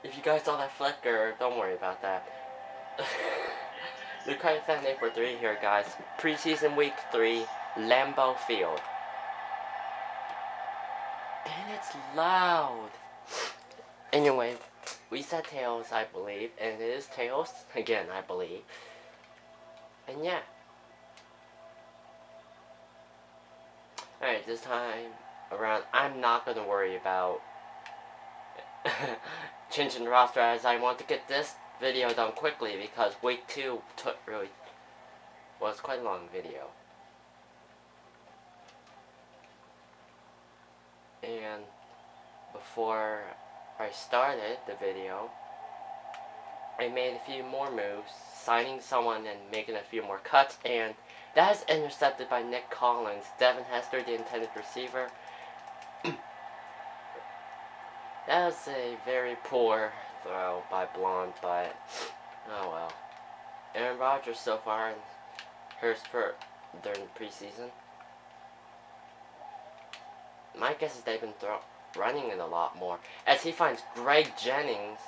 If you guys saw that flicker, don't worry about that. The current fan name for 3 here, guys. Preseason week 3, Lambeau Field. And it's loud. Anyway, we said tails, I believe, and it is tails again, I believe. And yeah. Alright, this time around, I'm not gonna worry about changing the roster, as I want to get this video done quickly because week 2 was quite a long video. And before I started the video, I made a few more moves, signing someone and making a few more cuts, and that is intercepted by Nick Collins. Devin Hester, the intended receiver. That was a very poor throw by Blonde, but oh well. Aaron Rodgers so far in his during the preseason. My guess is they've been running it a lot more, as he finds Greg Jennings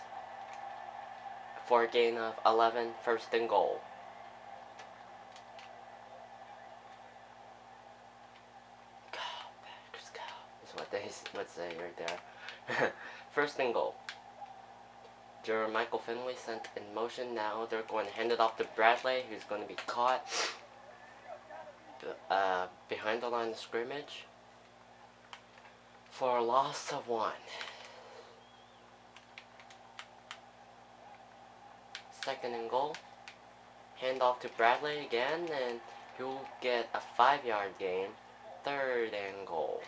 for a gain of 11, first and goal. Go, Packers, go, is what they would say right there. First and goal. Michael Finley sent in motion. Now they're going to hand it off to Bradley, who's going to be caught behind the line of scrimmage for a loss of 1. Second and goal. Hand off to Bradley again, and he'll get a 5-yard gain. Third and goal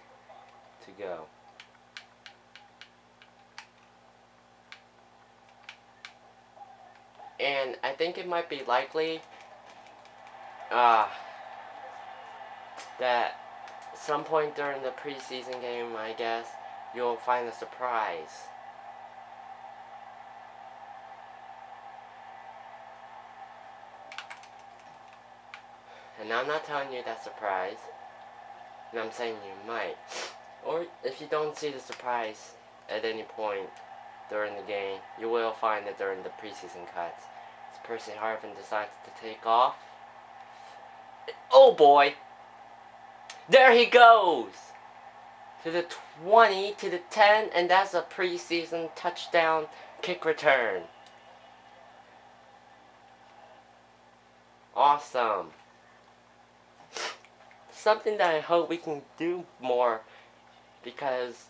to go. And I think it might be likely that some point during the preseason game, I guess, you'll find a surprise. And I'm not telling you that surprise, and I'm saying you might. Or if you don't see the surprise at any point during the game, you will find it during the preseason cuts. As Percy Harvin decides to take off. Oh boy! There he goes! To the 20, to the 10, and that's a preseason touchdown kick return. Awesome. Something that I hope we can do more, because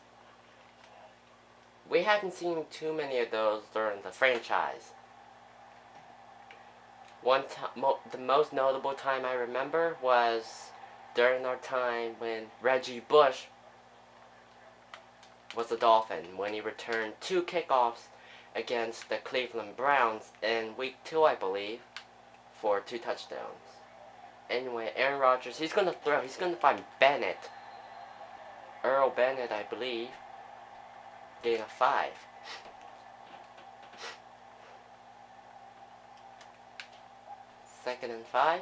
we haven't seen too many of those during the franchise. The most notable time I remember was during our time when Reggie Bush was a Dolphin, when he returned 2 kickoffs against the Cleveland Browns in week 2, I believe, for 2 touchdowns. Anyway, Aaron Rodgers, he's going to throw. He's going to find Bennett. Earl Bennett, I believe. Gain of 5. Second and 5.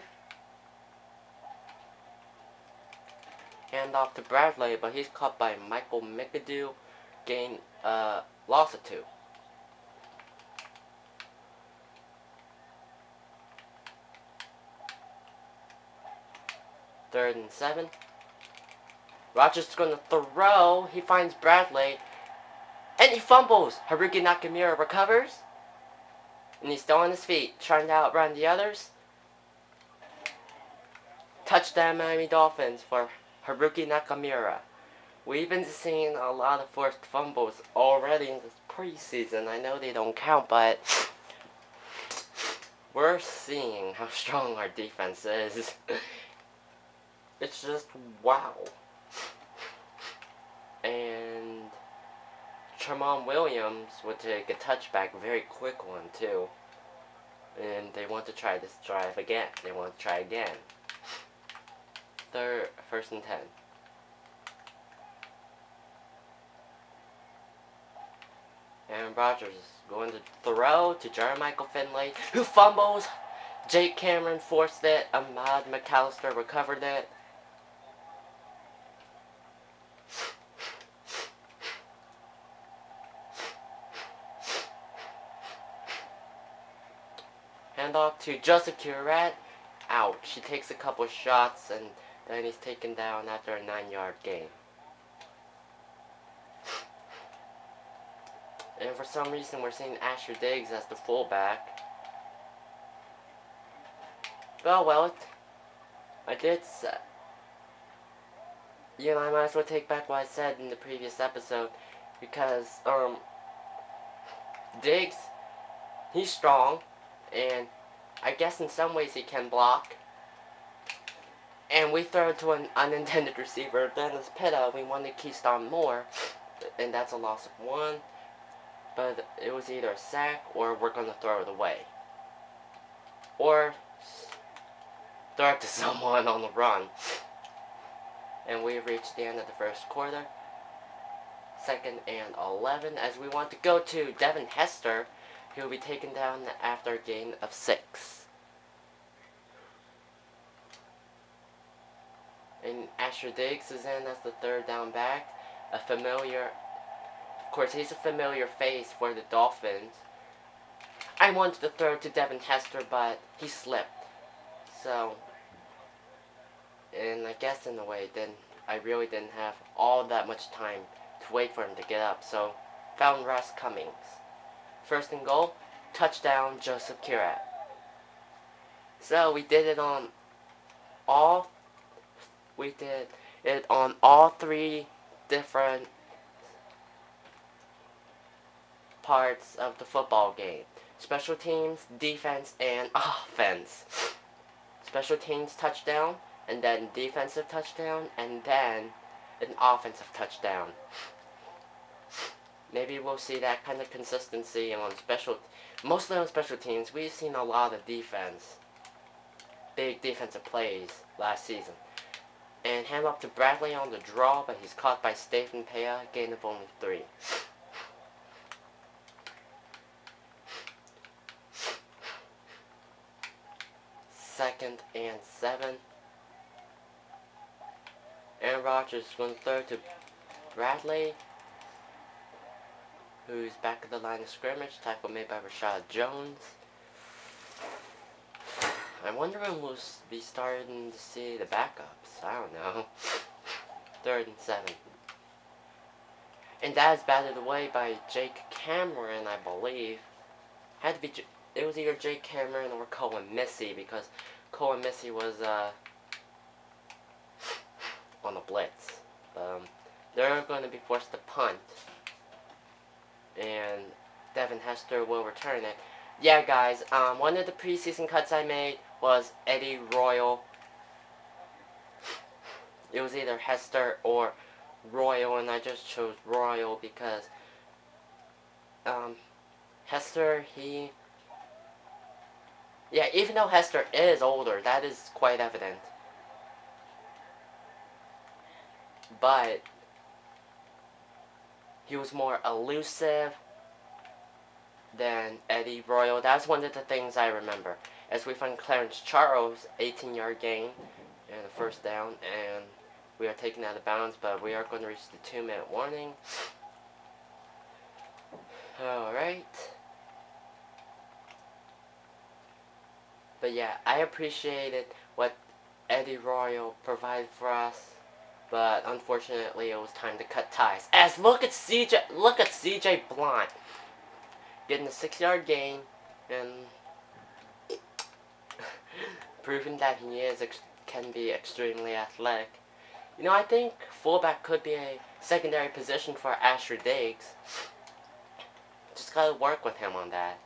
Hand off to Bradley, but he's caught by Michael McAdoo. Gain, loss of 2. Third and 7. Rodgers is going to throw. He finds Bradley. And he fumbles. Haruki Nakamura recovers. And he's still on his feet, trying to outrun the others. Touchdown Miami Dolphins for Haruki Nakamura. We've been seeing a lot of forced fumbles already in this preseason. I know they don't count, but we're seeing how strong our defense is. It's just wow. And Tramon Williams would take a touchback, very quick one too. And they want to try this drive again. They want to try again. First and 10. Aaron Rodgers is going to throw to Michael Finley, who fumbles. Jake Cameron forced it. Ahmad McAllister recovered it. Handoff to Joseph Curat. Ouch. He takes a couple shots and then he's taken down after a 9-yard gain. And for some reason we're seeing Asher Diggs as the fullback. Well, I did say, I might as well take back what I said in the previous episode, because, Diggs, he's strong, and I guess in some ways he can block, and we throw it to an unintended receiver. Dennis Pitta, we wanted Keystone more, and that's a loss of 1, but it was either a sack, or we're going to throw it away, or throw it to someone on the run. And we've reached the end of the first quarter. 2nd and 11, as we want to go to Devin Hester, who will be taken down after a gain of 6. And Asher Diggs is in as the 3rd down back. Of course, he's a familiar face for the Dolphins. I wanted to throw to Devin Hester, but he slipped. So, and I guess in a way, then I really didn't have all that much time to wait for him to get up. So, found Russ Cummings. 1st and goal, touchdown, Joseph Curat. So we did it on all 3 different parts of the football game. Special teams, defense, and offense. Special teams touchdown, and then defensive touchdown, and then an offensive touchdown. Maybe we'll see that kind of consistency mostly on special teams. We've seen a lot of defense, big defensive plays last season. And hand off to Bradley on the draw, but he's caught by Stephen Pea, gain of only 3. Second and 7. Aaron Rodgers is going to throw to Bradley, who's back at the line of scrimmage. Tackle made by Rashad Jones. I wonder when we'll be starting to see the backups. I don't know. 3rd and 7. And that is batted away by Jake Cameron, I believe. It was either Jake Cameron or Cohen Missy, because Cohen Missy was on a blitz. They're going to be forced to punt, and Devin Hester will return it. Yeah, guys, one of the preseason cuts I made was Eddie Royal. It was either Hester or Royal, and I just chose Royal because Hester, even though Hester is older, that is quite evident. But he was more elusive than Eddie Royal. That's one of the things I remember. As we find Clarence Charles, 18-yard gain and a 1st down, and we are taken out of bounds, but we are going to reach the 2-minute warning. Alright. But yeah, I appreciated what Eddie Royal provided for us, but unfortunately it was time to cut ties. Look at CJ Blount getting a 6-yard gain and proving that he can be extremely athletic. I think fullback could be a secondary position for Asher Diggs. Just gotta work with him on that,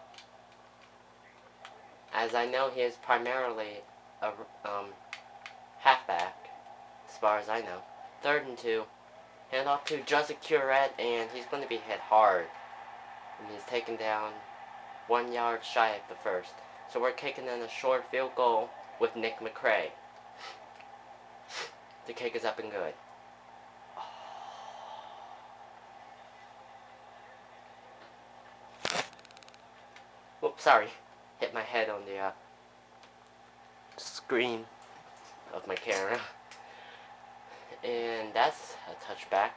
as I know he is primarily a halfback, as far as I know. 3rd and 2. Hand off to Joseph Curat, and he's going to be hit hard. And he's taken down 1 yard shy of the 1st. So we're kicking in a short field goal with Nick McCray. The kick is up and good. Whoops, sorry. Hit my head on the screen of my camera. And that's a touchback.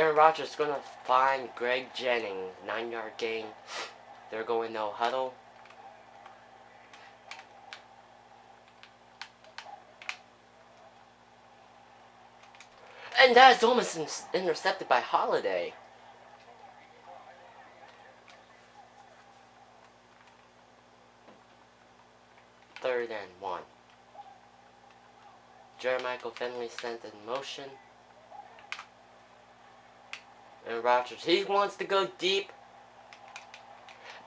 Aaron Rodgers is going to find Greg Jennings. 9-yard gain. They're going no huddle. And that is almost intercepted by Holiday. Third and 1. Jeremiah Finley sent in motion. And Rodgers, he wants to go deep.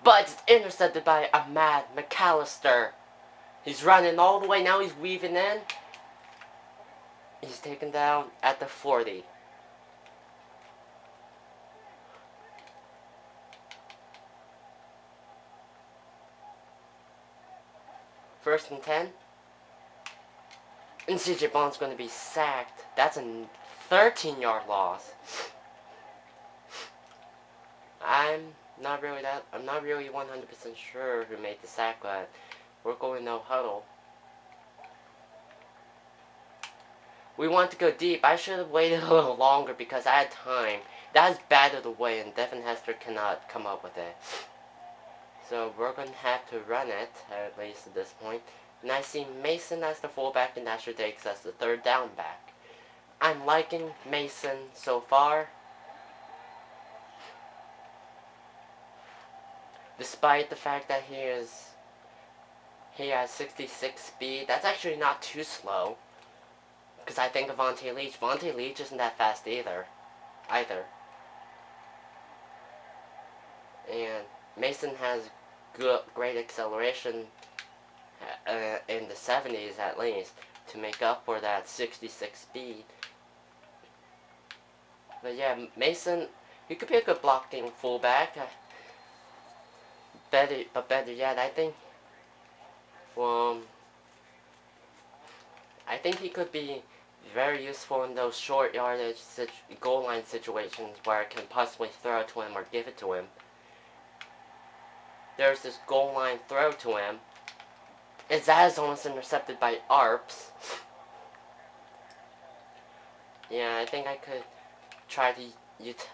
But it's intercepted by Ahmad McAllister. He's running all the way. Now he's weaving in. He's taken down at the 40. First and 10. And CJ Bond's going to be sacked. That's a 13-yard loss. I'm not really 100% sure who made the sack, but we're going no huddle. We want to go deep. I should have waited a little longer because I had time. That is bad of the way, and Devin Hester cannot come up with it. So we're going to have to run it, at least at this point. And I see Mason as the fullback and Asher Dakes as the third down back. I'm liking Mason so far. Despite the fact that he has 66 speed, that's actually not too slow. Because I think of Vontae Leach. Vontae Leach isn't that fast either. And Mason has great acceleration in the 70s at least to make up for that 66 speed. But yeah, Mason, he could be a good blocking fullback. Better yet, I think he could be very useful in those short yardage goal line situations where I can possibly throw to him or give it to him. There's this goal line throw to him. That is almost intercepted by Arps. Yeah, I think I could try to use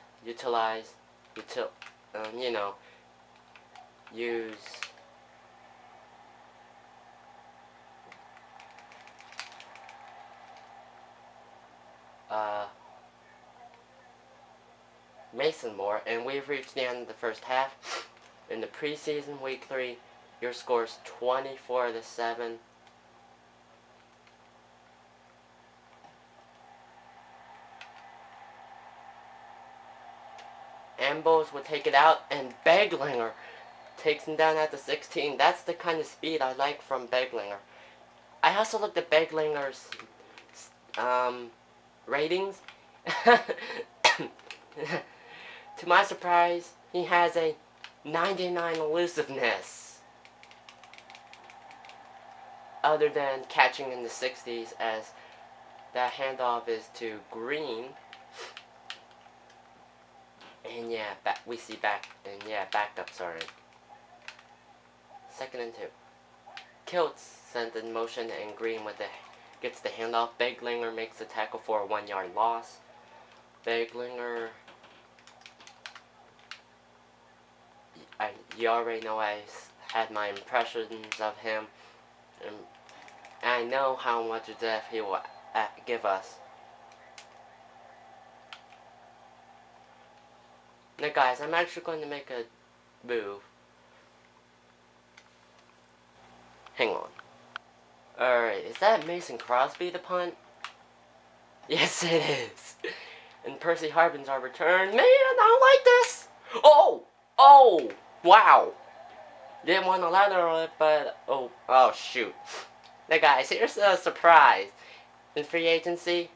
Mason more, and we've reached the end of the first half. In the preseason week 3, your score is 24-7. Ambrose would take it out, and Beglinger takes him down at the 16. That's the kind of speed I like from Beglinger. I also looked at Beglinger's ratings. To my surprise, he has a 99 elusiveness. Other than catching in the 60s, as that handoff is to Green. And yeah, backups are in. 2nd and 2. Kiltz sent in motion, and Green gets the handoff. Beglinger makes the tackle for a 1-yard loss. Beglinger, you already know I had my impressions of him, and I know how much depth he will give us. Now guys, I'm actually going to make a move. Hang on. Alright, is that Mason Crosby the punt? Yes, it is. And Percy Harvin's our return. Man, I don't like this. Oh, wow. Didn't want to ladder on it, but oh shoot. Now guys, here's a surprise. In free agency,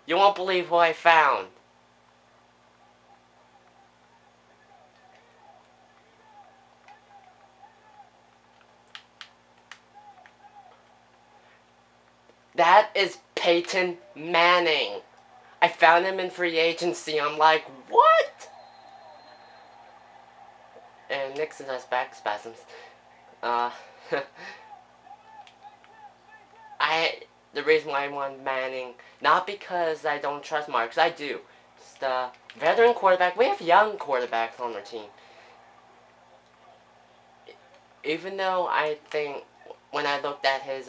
you won't believe who I found. That is Peyton Manning. I found him in free agency. I'm like, what? And Nixon has back spasms. The reason why I want Manning, not because I don't trust Marks, I do. Just veteran quarterback. We have young quarterbacks on our team. Even though I think when I looked at his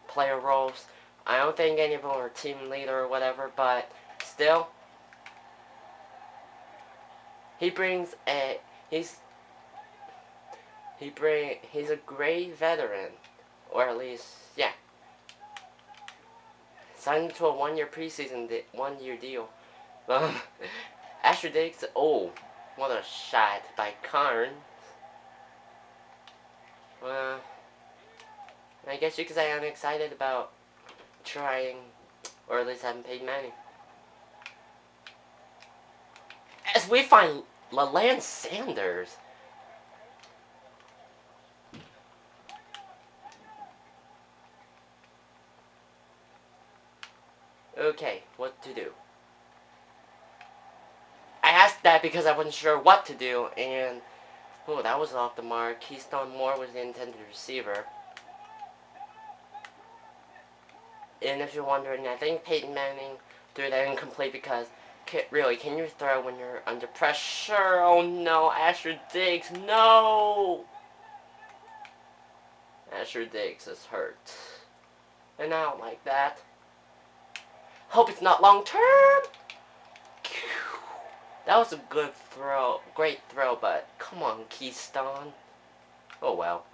player roles, I don't think any of them are team leader or whatever, but still, he's a great veteran, or at least, yeah. Signed to a 1-year preseason, 1-year deal. Asher Diggs, oh, what a shot by Karn. I guess you could say I'm excited about trying, or at least having Peyton Manning. As we find LaLance Sanders. Okay, what to do? I asked that because I wasn't sure what to do, and oh, that was off the mark. Keystone Moore was the intended receiver. And if you're wondering, I think Peyton Manning threw that incomplete because, really, can you throw when you're under pressure? Oh no, Asher Diggs, no! Asher Diggs is hurt. And I don't like that. Hope it's not long term! That was a good throw, great throw, but come on, Keystone. Oh well.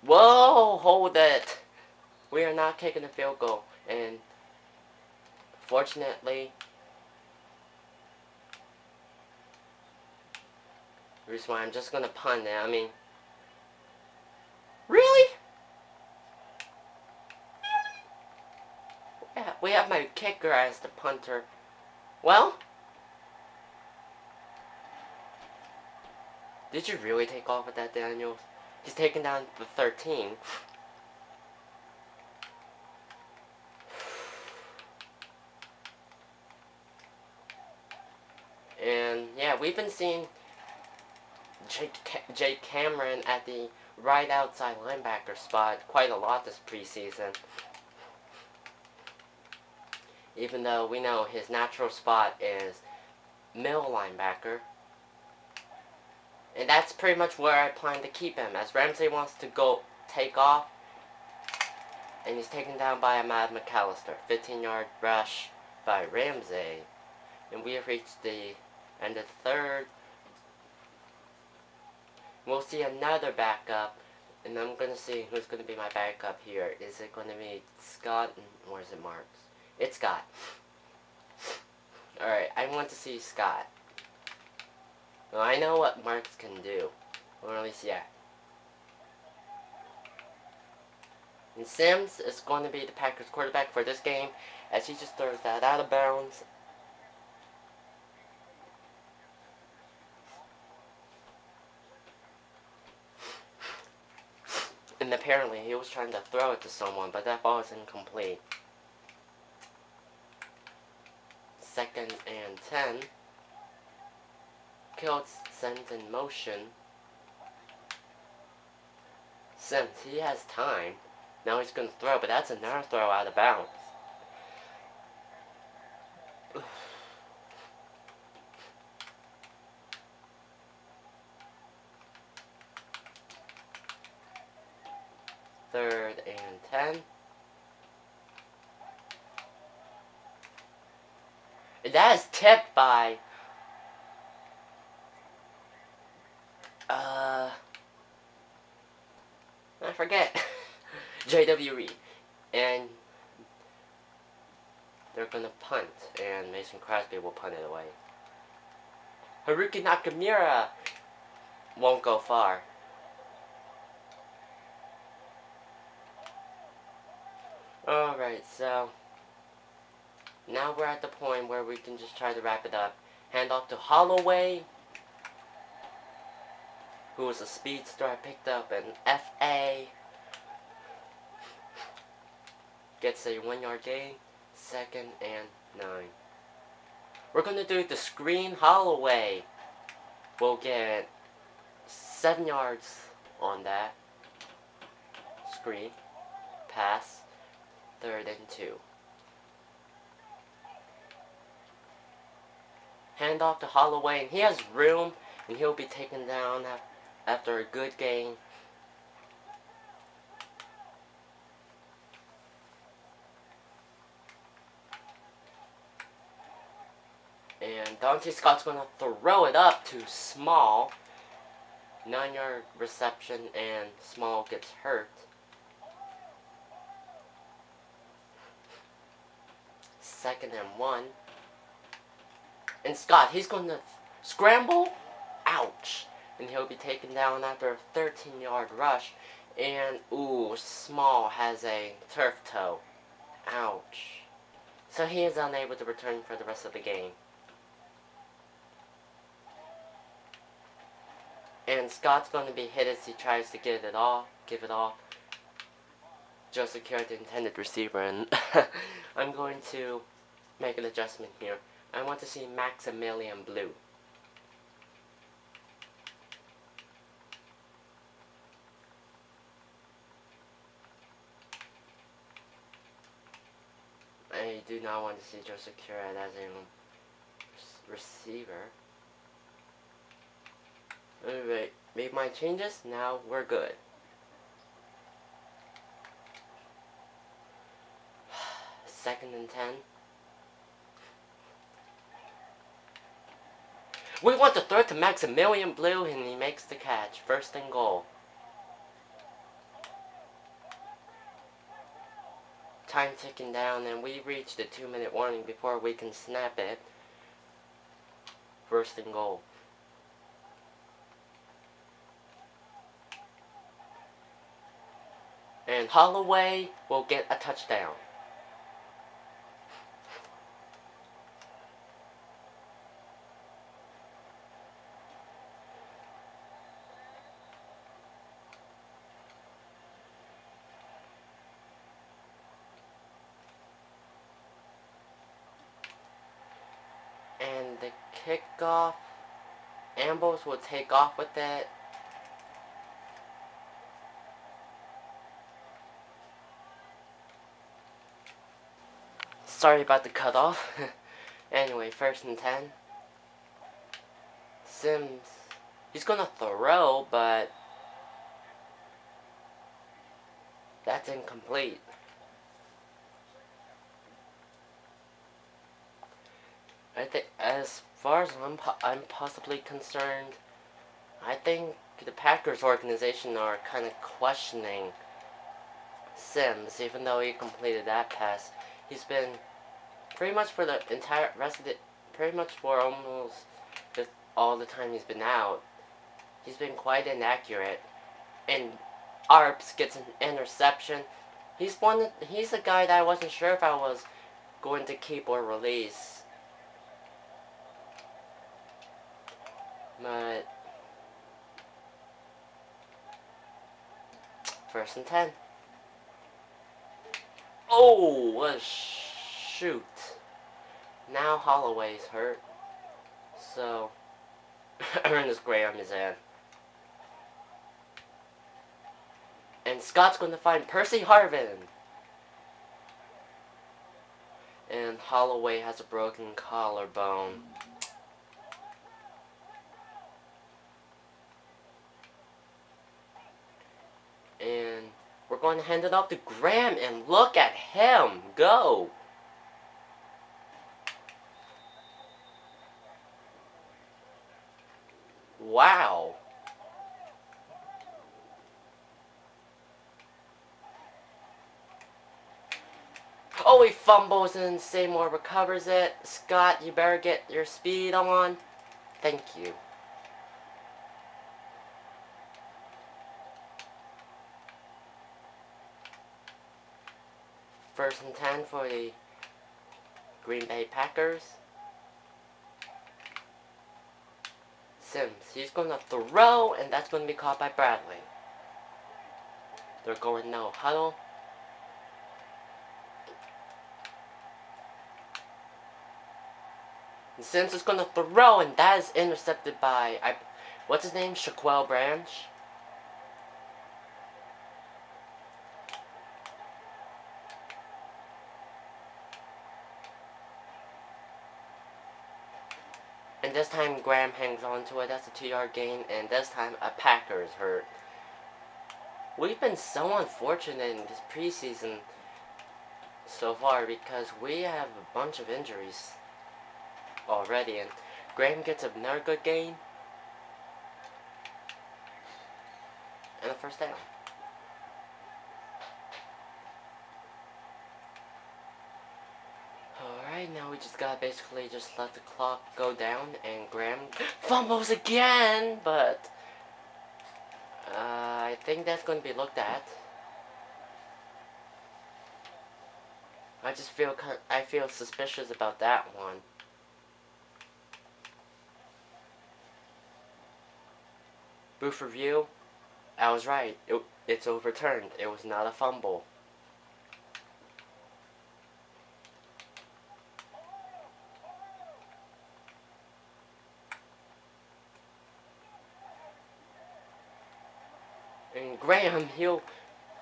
Whoa, hold it! We are not kicking a field goal, and fortunately, here's why I'm just gonna punt it. I mean, really? Yeah, we have my kicker as the punter. Well, did you really take off with that, Daniels? He's taking down the 13. And yeah, we've been seeing Jake Cameron at the right outside linebacker spot quite a lot this preseason. Even though we know his natural spot is middle linebacker. And that's pretty much where I plan to keep him, as Ramsey wants to go take off. And he's taken down by Ahmad McAllister. 15-yard rush by Ramsey. And we have reached the end of the third. We'll see another backup. And I'm going to see who's going to be my backup here. Is it going to be Scott or is it Marks? It's Scott. Alright, I want to see Scott. Well, I know what Marks can do. Or at least, yeah. And Sims is going to be the Packers quarterback for this game, as he just throws that out of bounds. And apparently he was trying to throw it to someone, but that ball is incomplete. 2nd and 10. Kiltz sends in motion. Sims, he has time. Now he's going to throw, but that's another throw out of bounds. Third and 10. And that is tipped by I forget. JW3. And they're gonna punt, and Mason Crosby will punt it away. Haruki Nakamura won't go far. Alright, so now we're at the point where we can just try to wrap it up. Hand off to Holloway, who was a speedster I picked up in FA. Gets a 1-yard gain. 2nd and 9. We're going to do the screen Holloway. We'll get 7 yards on that. Screen. Pass. 3rd and 2. hand off to Holloway, and he has room, and he'll be taken down after a good game. And Dante Scott's going to throw it up to Small. 9-yard reception, and Small gets hurt. Second and 1. And Scott, he's going to scramble. Ouch. And he'll be taken down after a 13-yard rush. And, ooh, Small has a turf toe. Ouch. So he is unable to return for the rest of the game. And Scott's going to be hit as he tries to give it off. Just secured the intended receiver, and I'm going to make an adjustment here. I want to see Maximilian Blue. I do not want to see Joe Secure as a receiver. Alright, made my changes, now we're good. Second and 10. We want to throw to Maximilian Blue, and he makes the catch. First and goal. Time ticking down, and we reach the 2-minute warning before we can snap it. First and goal. And Holloway will get a touchdown. And the kickoff, Ambrose will take off with it. Sorry about the cutoff. Anyway, first and 10. Sims, he's gonna throw, but that's incomplete. I think, as far as I'm possibly concerned, I think the Packers organization are kind of questioning Sims, even though he completed that pass. He's been pretty much for the entire rest of the, pretty much for almost just all the time he's been out, he's been quite inaccurate. And Arps gets an interception. He's a guy that I wasn't sure if I was going to keep or release. But first and 10. Oh, what a shoot. Now Holloway's hurt. So, Ernest Graham is in. And Scott's going to find Percy Harvin. And Holloway has a broken collarbone. And we're going to hand it off to Graham, and look at him go. Wow. Oh, he fumbles and Seymour recovers it. Scott, you better get your speed on. Thank you. First and 10 for the Green Bay Packers. Sims, he's going to throw, and that's going to be caught by Bradley. They're going no huddle. And Sims is going to throw, and that is intercepted by, what's his name? Shaquille Branch. And this time Graham hangs on to it. That's a 2-yard gain. And this time a Packer is hurt. We've been so unfortunate in this preseason so far because we have a bunch of injuries already. And Graham gets another good gain. And a first down. Alright, now we just gotta basically just let the clock go down, and Graham fumbles again, but I think that's going to be looked at. I feel suspicious about that one. Booth review, I was right. It's overturned. It was not a fumble. And Graham, he'll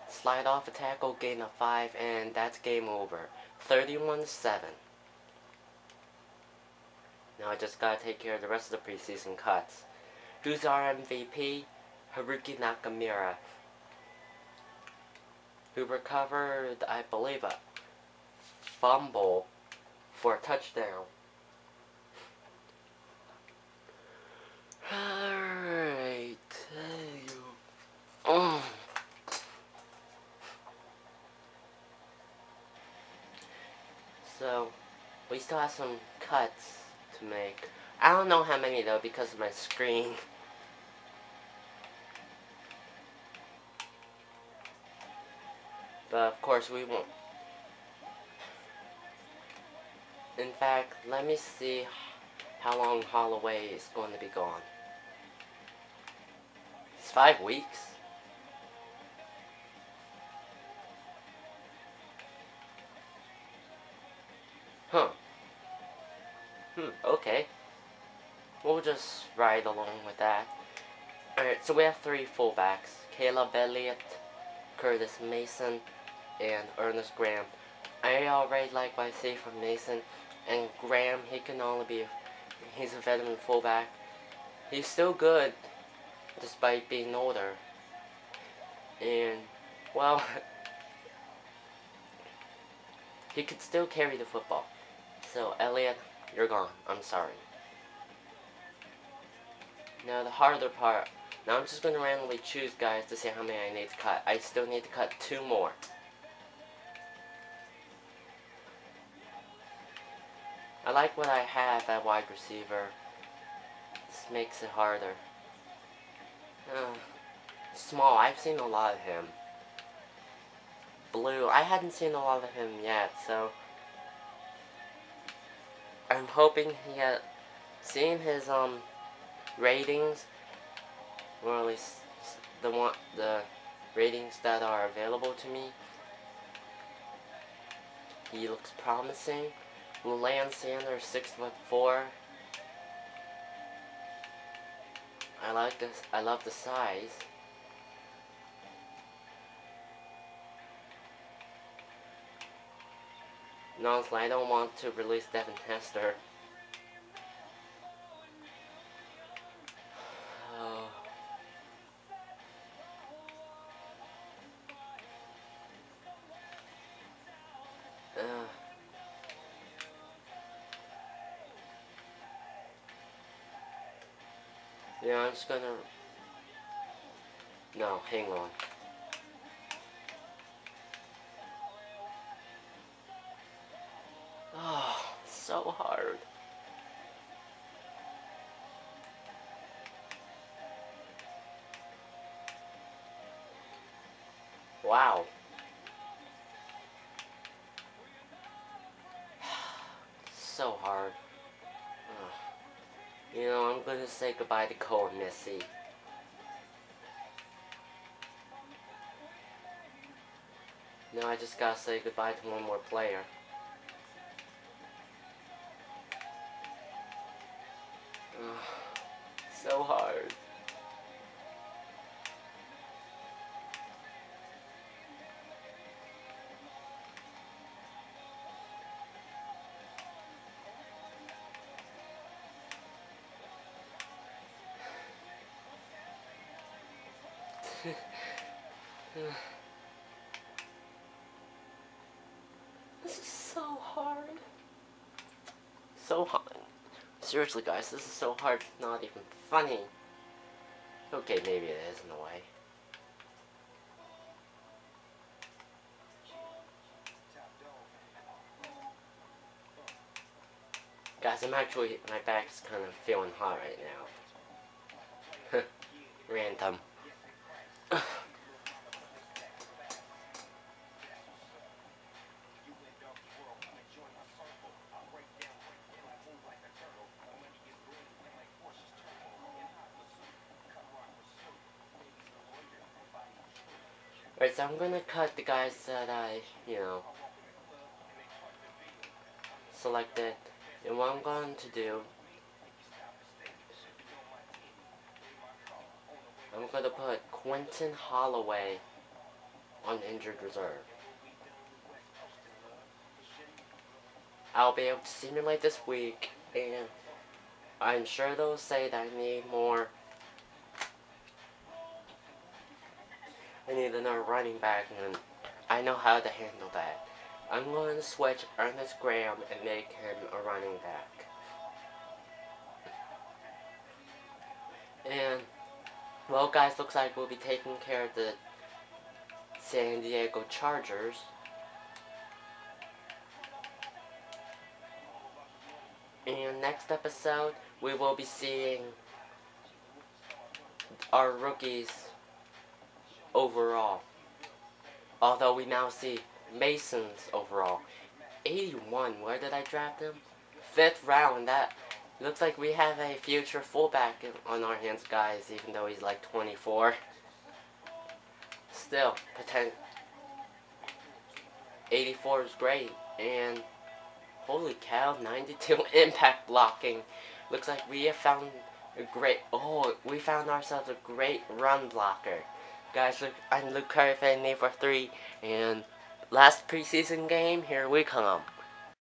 slide off a tackle, gain of 5, and that's game over. 31-7. Now I just gotta take care of the rest of the preseason cuts. Who's our MVP? Haruki Nakamura, who recovered, I believe, a fumble for a touchdown. Alright. So, we still have some cuts to make. I don't know how many though because of my screen. But of course we won't. In fact, let me see how long Holloway is going to be gone. It's 5 weeks. Huh. Okay. We'll just ride along with that. Alright, so we have 3 fullbacks. Caleb Elliott, Curtis Mason, and Ernest Graham. I already like what I see from Mason. And Graham, he's a veteran fullback. He's still good, despite being older. And, well, he could still carry the football. So, Elliott, you're gone. I'm sorry. Now, the harder part. Now, I'm just going to randomly choose guys to see how many I need to cut. I still need to cut 2 more. I like what I have at wide receiver. This makes it harder. Small, I've seen a lot of him. Blue, I hadn't seen a lot of him yet, so I'm hoping he had seen his ratings, or at least the ratings that are available to me. He looks promising. Lance Sanders, 6'4". I like this. I love the size. Honestly, I don't want to release Devin Hester. Yeah, I'm just gonna... No, hang on. Oh, so hard. Wow. So hard. You know, I'm gonna say goodbye to Cole and Missy. Now I just gotta say goodbye to one more player. So hard. This is so hard. So hard. Seriously, guys, this is so hard. It's not even funny. Okay, maybe it is in a way. Guys, I'm actually, my back's kind of feeling hot right now. Random. Alright, so I'm gonna cut the guys that I, selected. And what I'm going to do, I'm gonna put Quentin Holloway on injured reserve. I'll be able to simulate this week, and I'm sure they'll say that I need another running back, and I know how to handle that. I'm going to switch Ernest Graham and make him a running back. And, well, guys, looks like we'll be taking care of the San Diego Chargers. And next episode, we will be seeing our rookies overall. Although we now see Mason's overall. 81, where did I draft him? 5th round. That looks like we have a future fullback on our hands, guys, even though he's like 24. Still, 84 is great, and holy cow, 92 impact blocking. Looks like we have found we found ourselves a great run blocker. Guys, look, I'm Luke Curry, Need for 3, and last preseason game, here we come.